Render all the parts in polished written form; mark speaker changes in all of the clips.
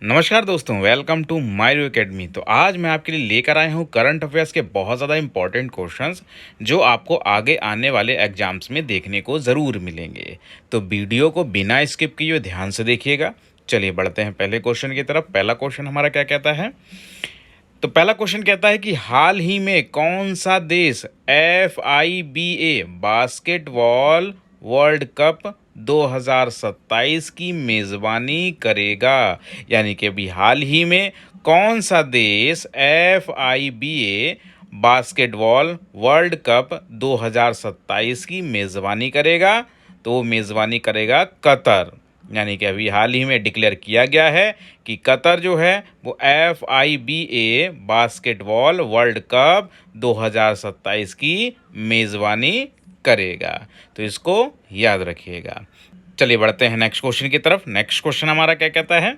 Speaker 1: नमस्कार दोस्तों, welcome to my academy. तो आज मैं आपके लिए लेकर आया हूँ करंट अफेयर्स के बहुत ज़्यादा इंपॉर्टेंट क्वेश्चंस जो आपको आगे आने वाले एग्जाम्स में देखने को ज़रूर मिलेंगे। तो वीडियो को बिना स्किप किए हुए ध्यान से देखिएगा। चलिए बढ़ते हैं पहले क्वेश्चन की तरफ। पहला क्वेश्चन हमारा क्या कहता है? तो पहला क्वेश्चन कहता है कि हाल ही में कौन सा देश FIBA बास्केटबॉल वर्ल्ड कप 2027 की मेज़बानी करेगा। यानी कि अभी हाल ही में कौन सा देश FIBA बास्केटबॉल वर्ल्ड कप 2027 की मेज़बानी करेगा? तो वो मेज़बानी करेगा कतर। यानी कि अभी हाल ही में डिक्लेयर किया गया है कि कतर जो है वो FIBA बास्केटबॉल वर्ल्ड कप 2027 की मेज़बानी करेगा। तो इसको याद रखिएगा। चलिए बढ़ते हैं नेक्स्ट क्वेश्चन की तरफ। नेक्स्ट क्वेश्चन हमारा क्या कहता है?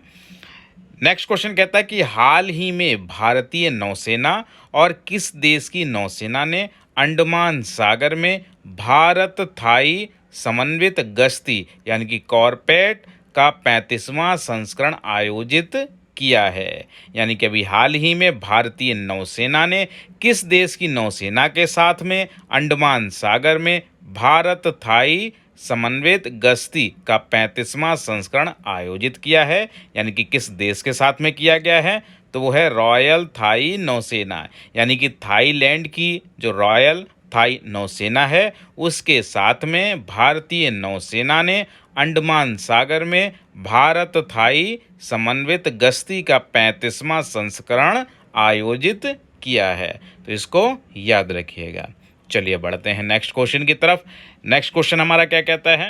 Speaker 1: नेक्स्ट क्वेश्चन कहता है कि हाल ही में भारतीय नौसेना और किस देश की नौसेना ने अंडमान सागर में भारत थाई समन्वित गश्ती यानी कि कॉर्पेट का 35वां संस्करण आयोजित किया है। यानी कि अभी हाल ही में भारतीय नौसेना ने किस देश की नौसेना के साथ में अंडमान सागर में भारत थाई समन्वित गश्ती का 35वां संस्करण आयोजित किया है? यानी कि किस देश के साथ में किया गया है? तो वो है रॉयल थाई नौसेना। यानी कि थाईलैंड की जो रॉयल थाई नौसेना है उसके साथ में भारतीय नौसेना ने अंडमान सागर में भारत थाई समन्वित गश्ती का 35वां संस्करण आयोजित किया है। तो इसको याद रखिएगा। चलिए बढ़ते हैं नेक्स्ट क्वेश्चन की तरफ। नेक्स्ट क्वेश्चन हमारा क्या कहता है?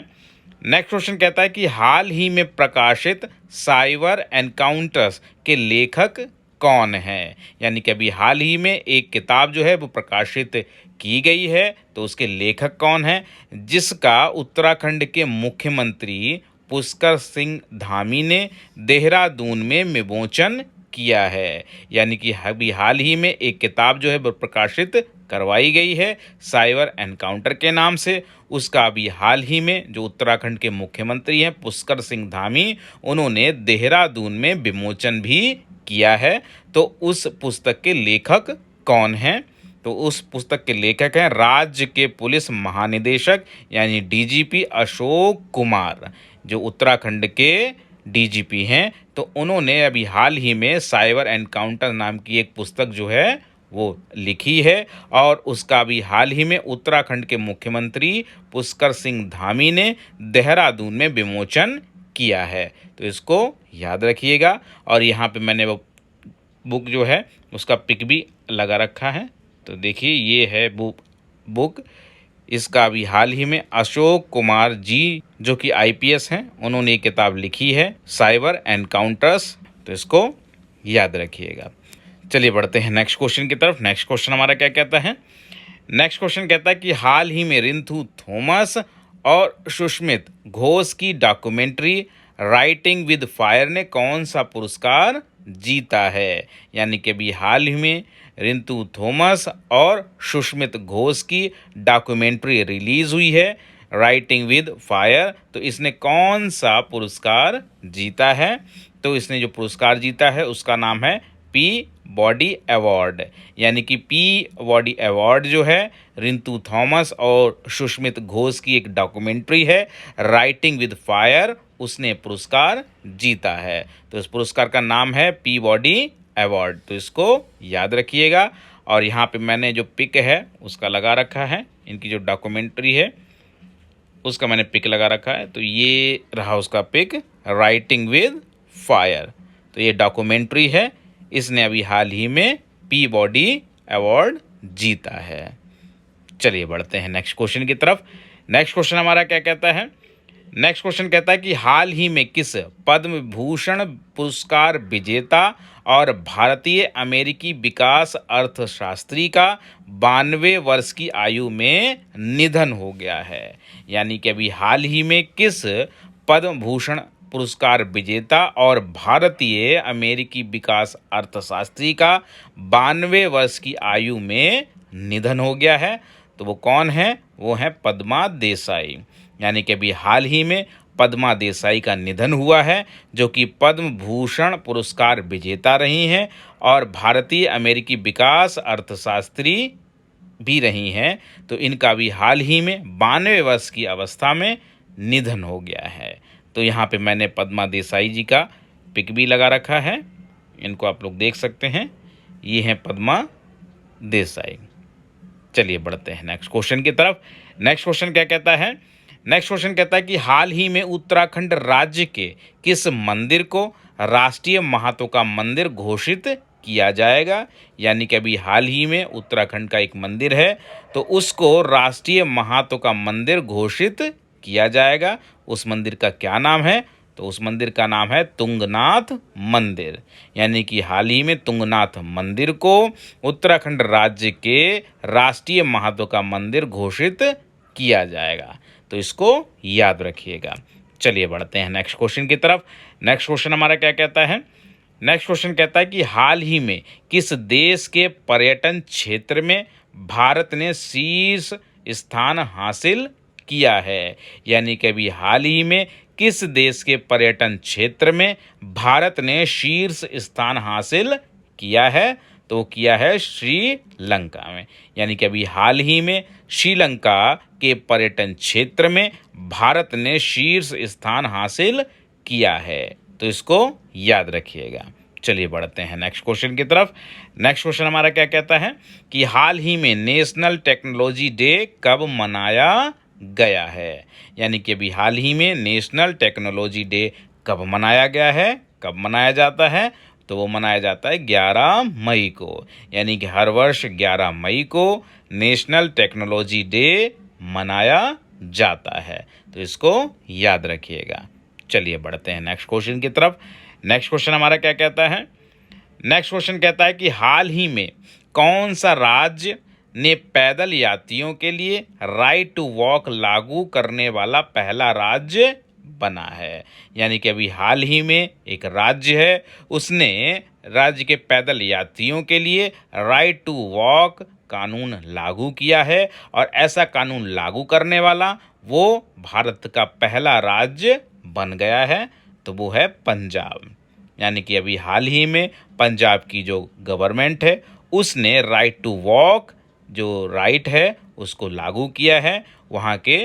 Speaker 1: नेक्स्ट क्वेश्चन कहता है कि हाल ही में प्रकाशित साइबर एनकाउंटर्स के लेखक कौन है? यानी कि अभी हाल ही में एक किताब जो है वो प्रकाशित की गई है, तो उसके लेखक कौन है? जिसका उत्तराखंड के मुख्यमंत्री पुष्कर सिंह धामी ने देहरादून में विमोचन किया है। यानी कि अभी हाल ही में एक किताब जो है वो प्रकाशित करवाई गई है साइबर एनकाउंटर के नाम से। उसका अभी हाल ही में जो उत्तराखंड के मुख्यमंत्री हैं पुष्कर सिंह धामी, उन्होंने देहरादून में विमोचन भी किया है। तो उस पुस्तक के लेखक कौन हैं? तो उस पुस्तक के लेखक हैं राज्य के पुलिस महानिदेशक यानी DGP अशोक कुमार, जो उत्तराखंड के DGP हैं। तो उन्होंने अभी हाल ही में साइबर एनकाउंटर नाम की एक पुस्तक जो है वो लिखी है और उसका भी हाल ही में उत्तराखंड के मुख्यमंत्री पुष्कर सिंह धामी ने देहरादून में विमोचन किया है। तो इसको याद रखिएगा। और यहाँ पे मैंने वो बुक जो है उसका पिक भी लगा रखा है। तो देखिए ये है बुक। इसका अभी हाल ही में अशोक कुमार जी जो कि IPS हैं, उन्होंने ये किताब लिखी है साइबर एनकाउंटर्स। तो इसको याद रखिएगा। चलिए बढ़ते हैं नेक्स्ट क्वेश्चन की तरफ। नेक्स्ट क्वेश्चन हमारा क्या कहता है? नेक्स्ट क्वेश्चन कहता है कि हाल ही में रिंथु थॉमस और सुष्मित घोष की डॉक्यूमेंट्री राइटिंग विद फायर ने कौन सा पुरस्कार जीता है? यानी कि अभी हाल ही में रिंतु थॉमस और सुष्मित घोष की डॉक्यूमेंट्री रिलीज हुई है राइटिंग विद फायर। तो इसने कौन सा पुरस्कार जीता है? तो इसने जो पुरस्कार जीता है उसका नाम है पीबॉडी अवार्ड। यानी कि पीबॉडी अवार्ड जो है रिंतु थॉमस और सुष्मित घोष की एक डॉक्यूमेंट्री है राइटिंग विद फायर, उसने पुरस्कार जीता है। तो इस पुरस्कार का नाम है पीबॉडी अवार्ड। तो इसको याद रखिएगा। और यहाँ पे मैंने जो पिक है उसका लगा रखा है, इनकी जो डॉक्यूमेंट्री है उसका मैंने पिक लगा रखा है। तो ये रहा उसका पिक राइटिंग विद फायर। तो ये डॉक्यूमेंट्री है, इसने अभी हाल ही में पीबॉडी अवार्ड जीता है। चलिए बढ़ते हैं नेक्स्ट क्वेश्चन की तरफ। नेक्स्ट क्वेश्चन हमारा क्या कहता है? नेक्स्ट क्वेश्चन कहता है कि हाल ही में किस पद्म भूषण पुरस्कार विजेता और भारतीय अमेरिकी विकास अर्थशास्त्री का 92 वर्ष की आयु में निधन हो गया है? यानी कि अभी हाल ही में किस पद्म भूषण पुरस्कार विजेता और भारतीय अमेरिकी विकास अर्थशास्त्री का 92 वर्ष की आयु में निधन हो गया है? तो वो कौन है? वो है पद्मा देसाई। यानी कि अभी हाल ही में पद्मा देसाई का निधन हुआ है, जो कि पद्म भूषण पुरस्कार विजेता रही हैं और भारतीय अमेरिकी विकास अर्थशास्त्री भी रही हैं। तो इनका भी हाल ही में 92 वर्ष की अवस्था में निधन हो गया है। तो यहाँ पे मैंने पद्मा देसाई जी का पिक भी लगा रखा है, इनको आप लोग देख सकते हैं। ये हैं पद्मा देसाई। चलिए बढ़ते हैं नेक्स्ट क्वेश्चन की तरफ। नेक्स्ट क्वेश्चन क्या कहता है? नेक्स्ट क्वेश्चन कहता है कि हाल ही में उत्तराखंड राज्य के किस मंदिर को राष्ट्रीय महत्व का मंदिर घोषित किया जाएगा? यानी कि अभी हाल ही में उत्तराखंड का एक मंदिर है, तो उसको राष्ट्रीय महत्व का मंदिर घोषित किया जाएगा। उस मंदिर का क्या नाम है? तो उस मंदिर का नाम है तुंगनाथ मंदिर। यानी कि हाल ही में तुंगनाथ मंदिर को उत्तराखंड राज्य के राष्ट्रीय महत्व का मंदिर घोषित किया जाएगा। तो इसको याद रखिएगा। चलिए बढ़ते हैं नेक्स्ट क्वेश्चन की तरफ। नेक्स्ट क्वेश्चन हमारा क्या कहता है? नेक्स्ट क्वेश्चन कहता है कि हाल ही में किस देश के पर्यटन क्षेत्र में भारत ने शीर्ष स्थान हासिल किया है? यानी कि अभी हाल ही में किस देश के पर्यटन क्षेत्र में भारत ने शीर्ष स्थान हासिल किया है? तो किया है श्रीलंका में। यानी कि अभी हाल ही में श्रीलंका के पर्यटन क्षेत्र में भारत ने शीर्ष स्थान हासिल किया है। तो इसको याद रखिएगा। चलिए बढ़ते हैं नेक्स्ट क्वेश्चन की तरफ। नेक्स्ट क्वेश्चन हमारा क्या कहता है कि हाल ही में नेशनल टेक्नोलॉजी डे कब मनाया गया है? यानी कि अभी हाल ही में नेशनल टेक्नोलॉजी डे कब मनाया गया है, कब मनाया जाता है? तो वो मनाया जाता है 11 मई को। यानी कि हर वर्ष 11 मई को नेशनल टेक्नोलॉजी डे मनाया जाता है। तो इसको याद रखिएगा। चलिए बढ़ते हैं नेक्स्ट क्वेश्चन की तरफ। नेक्स्ट क्वेश्चन हमारा क्या कहता है? नेक्स्ट क्वेश्चन कहता है कि हाल ही में कौन सा राज्य ने पैदल यात्रियों के लिए राइट टू वॉक लागू करने वाला पहला राज्य बना है? यानी कि अभी हाल ही में एक राज्य है, उसने राज्य के पैदल यात्रियों के लिए राइट टू वॉक कानून लागू किया है और ऐसा कानून लागू करने वाला वो भारत का पहला राज्य बन गया है। तो वो है पंजाब। यानी कि अभी हाल ही में पंजाब की जो गवर्नमेंट है उसने राइट टू वॉक जो राइट है उसको लागू किया है वहाँ के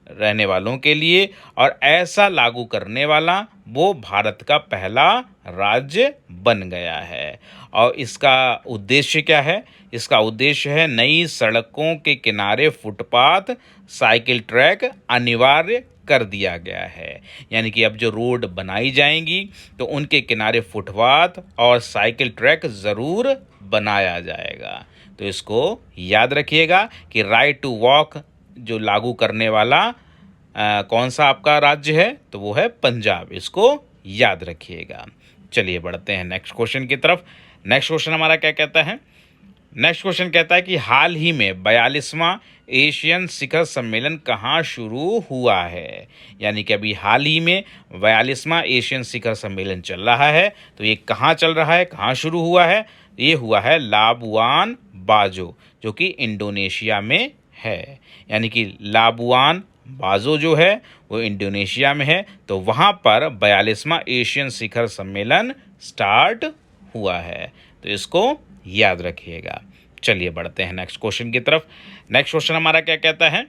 Speaker 1: रहने वालों के लिए, और ऐसा लागू करने वाला वो भारत का पहला राज्य बन गया है। और इसका उद्देश्य क्या है? इसका उद्देश्य है नई सड़कों के किनारे फुटपाथ, साइकिल ट्रैक अनिवार्य कर दिया गया है। यानी कि अब जो रोड बनाई जाएंगी तो उनके किनारे फुटपाथ और साइकिल ट्रैक ज़रूर बनाया जाएगा। तो इसको याद रखिएगा कि राइट टू वॉक जो लागू करने वाला कौन सा आपका राज्य है? तो वो है पंजाब। इसको याद रखिएगा। चलिए बढ़ते हैं नेक्स्ट क्वेश्चन की तरफ। नेक्स्ट क्वेश्चन हमारा क्या कहता है? नेक्स्ट क्वेश्चन कहता है कि हाल ही में 42वां एशियन शिखर सम्मेलन कहाँ शुरू हुआ है? यानी कि अभी हाल ही में 42वां एशियन शिखर सम्मेलन चल रहा है। तो ये कहाँ चल रहा है, कहाँ शुरू हुआ है? ये हुआ है लाबुआन बाजो, जो कि इंडोनेशिया में है। यानी कि लाबुआन बाजो जो है वो इंडोनेशिया में है। तो वहाँ पर 42वां एशियन शिखर सम्मेलन स्टार्ट हुआ है। तो इसको याद रखिएगा। चलिए बढ़ते हैं नेक्स्ट क्वेश्चन की तरफ। नेक्स्ट क्वेश्चन हमारा क्या कहता है?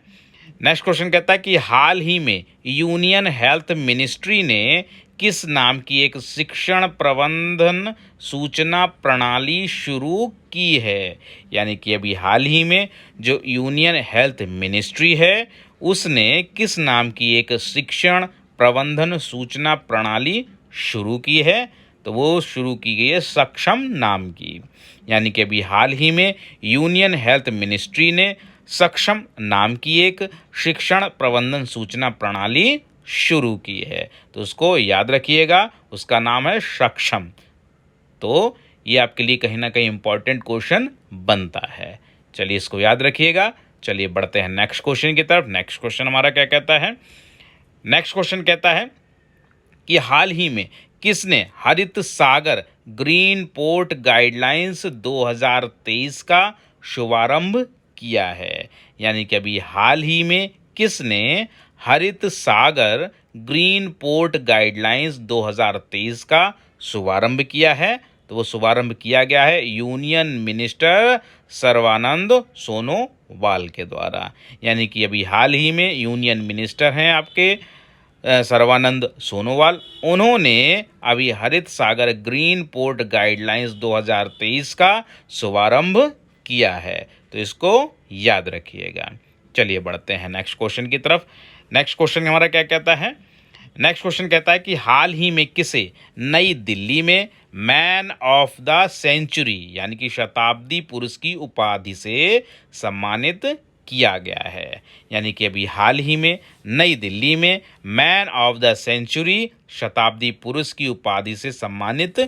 Speaker 1: नेक्स्ट क्वेश्चन कहता है कि हाल ही में यूनियन हेल्थ मिनिस्ट्री ने किस नाम की एक शिक्षण प्रबंधन सूचना प्रणाली शुरू की है? यानी कि अभी हाल ही में जो यूनियन हेल्थ मिनिस्ट्री है उसने किस नाम की एक शिक्षण प्रबंधन सूचना प्रणाली शुरू की है? तो वो शुरू की गई है सक्षम नाम की। यानी कि अभी हाल ही में यूनियन हेल्थ मिनिस्ट्री ने सक्षम नाम की एक शिक्षण प्रबंधन सूचना प्रणाली शुरू की है। तो उसको याद रखिएगा, उसका नाम है सक्षम। तो ये आपके लिए कहीं ना कहीं इम्पोर्टेंट क्वेश्चन बनता है। चलिए इसको याद रखिएगा। चलिए बढ़ते हैं नेक्स्ट क्वेश्चन की तरफ। नेक्स्ट क्वेश्चन हमारा क्या कहता है? नेक्स्ट क्वेश्चन कहता है कि हाल ही में किसने हरित सागर ग्रीन पोर्ट गाइडलाइंस 2023 का शुभारंभ किया है? यानी कि अभी हाल ही में किसने हरित सागर ग्रीन पोर्ट गाइडलाइंस 2023 का शुभारंभ किया है? तो वो शुभारंभ किया गया है यूनियन मिनिस्टर सर्बानंद सोनोवाल के द्वारा। यानी कि अभी हाल ही में यूनियन मिनिस्टर हैं आपके सर्बानंद सोनोवाल, उन्होंने अभी हरित सागर ग्रीन पोर्ट गाइडलाइंस 2023 का शुभारंभ किया है। तो इसको याद रखिएगा। चलिए बढ़ते हैं नेक्स्ट क्वेश्चन की तरफ। नेक्स्ट क्वेश्चन हमारा क्या कहता है? नेक्स्ट क्वेश्चन कहता है कि हाल ही में किसे नई दिल्ली में मैन ऑफ द सेंचुरी यानी कि शताब्दी पुरुष की उपाधि से सम्मानित किया गया है? यानी कि अभी हाल ही में नई दिल्ली में मैन ऑफ द सेंचुरी शताब्दी पुरुष की उपाधि से सम्मानित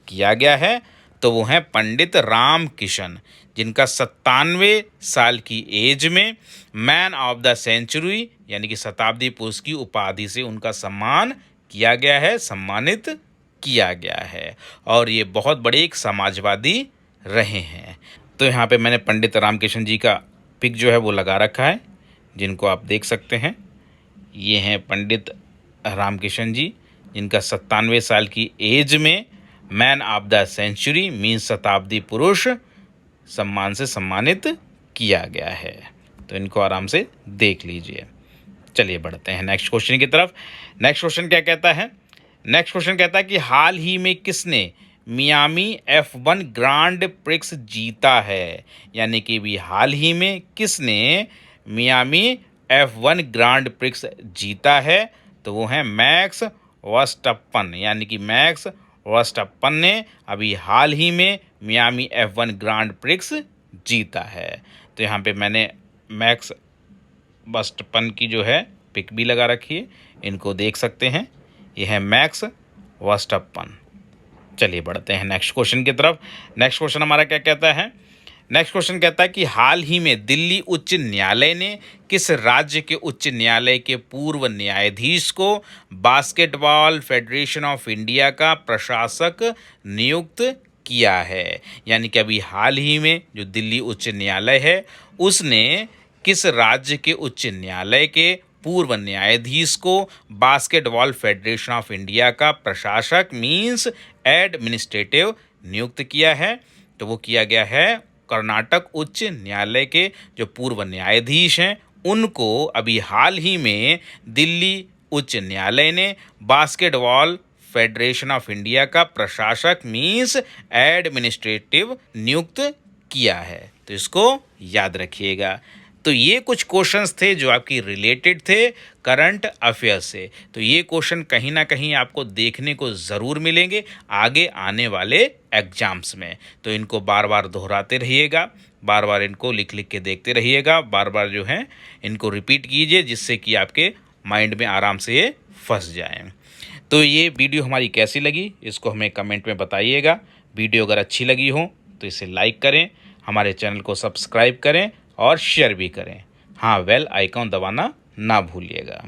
Speaker 1: किया गया है। तो वो हैं पंडित राम किशन, जिनका 97 साल की एज में मैन ऑफ द सेंचुरी यानी कि शताब्दी पुरुष की उपाधि से उनका सम्मान किया गया है, सम्मानित किया गया है। और ये बहुत बड़े एक समाजवादी रहे हैं। तो यहाँ पे मैंने पंडित रामकिशन जी का पिक जो है वो लगा रखा है, जिनको आप देख सकते हैं। ये हैं पंडित रामकिशन जी, जिनका 97 साल की एज में man of the century means शताब्दी पुरुष सम्मान से सम्मानित किया गया है। तो इनको आराम से देख लीजिए। चलिए बढ़ते हैं नेक्स्ट क्वेश्चन की तरफ। नेक्स्ट क्वेश्चन क्या कहता है? नेक्स्ट क्वेश्चन कहता है कि हाल ही में किसने मियामी F1 ग्रांड प्रिक्स जीता है? यानी कि भी हाल ही में किसने मियामी F1 ग्रांड प्रिक्स जीता है? तो वो हैं मैक्स वर्स्टप्पन। यानी कि मैक्स वर्स्टप्पन ने अभी हाल ही में मियामी F1 ग्रांड प्रिक्स जीता है। तो यहाँ पे मैंने मैक्स वर्स्टप्पन की जो है पिक भी लगा रखी है, इनको देख सकते हैं। यह है मैक्स वर्स्टप्पन। चलिए बढ़ते हैं नेक्स्ट क्वेश्चन की तरफ। नेक्स्ट क्वेश्चन हमारा क्या कहता है? नेक्स्ट क्वेश्चन कहता है कि हाल ही में दिल्ली उच्च न्यायालय ने किस राज्य के उच्च न्यायालय के पूर्व न्यायाधीश को बास्केटबॉल फेडरेशन ऑफ इंडिया का प्रशासक नियुक्त किया है? यानी कि अभी हाल ही में जो दिल्ली उच्च न्यायालय है उसने किस राज्य के उच्च न्यायालय के पूर्व न्यायाधीश को बास्केटबॉल फेडरेशन ऑफ इंडिया का प्रशासक मीन्स एडमिनिस्ट्रेटिव नियुक्त किया है? तो वो किया गया है कर्नाटक उच्च न्यायालय के जो पूर्व न्यायाधीश हैं उनको अभी हाल ही में दिल्ली उच्च न्यायालय ने बास्केटबॉल फेडरेशन ऑफ इंडिया का प्रशासक मीन्स एडमिनिस्ट्रेटिव नियुक्त किया है। तो इसको याद रखिएगा। तो ये कुछ क्वेश्चंस थे जो आपकी रिलेटेड थे करंट अफेयर से। तो ये क्वेश्चन कहीं ना कहीं आपको देखने को ज़रूर मिलेंगे आगे आने वाले एग्जाम्स में। तो इनको बार बार दोहराते रहिएगा, बार बार इनको लिख लिख के देखते रहिएगा, बार बार जो है इनको रिपीट कीजिए, जिससे कि आपके माइंड में आराम से ये फंस जाए। तो ये वीडियो हमारी कैसी लगी इसको हमें कमेंट में बताइएगा। वीडियो अगर अच्छी लगी हो तो इसे लाइक करें, हमारे चैनल को सब्सक्राइब करें और शेयर भी करें। हाँ, बेल आइकॉन दबाना ना भूलिएगा।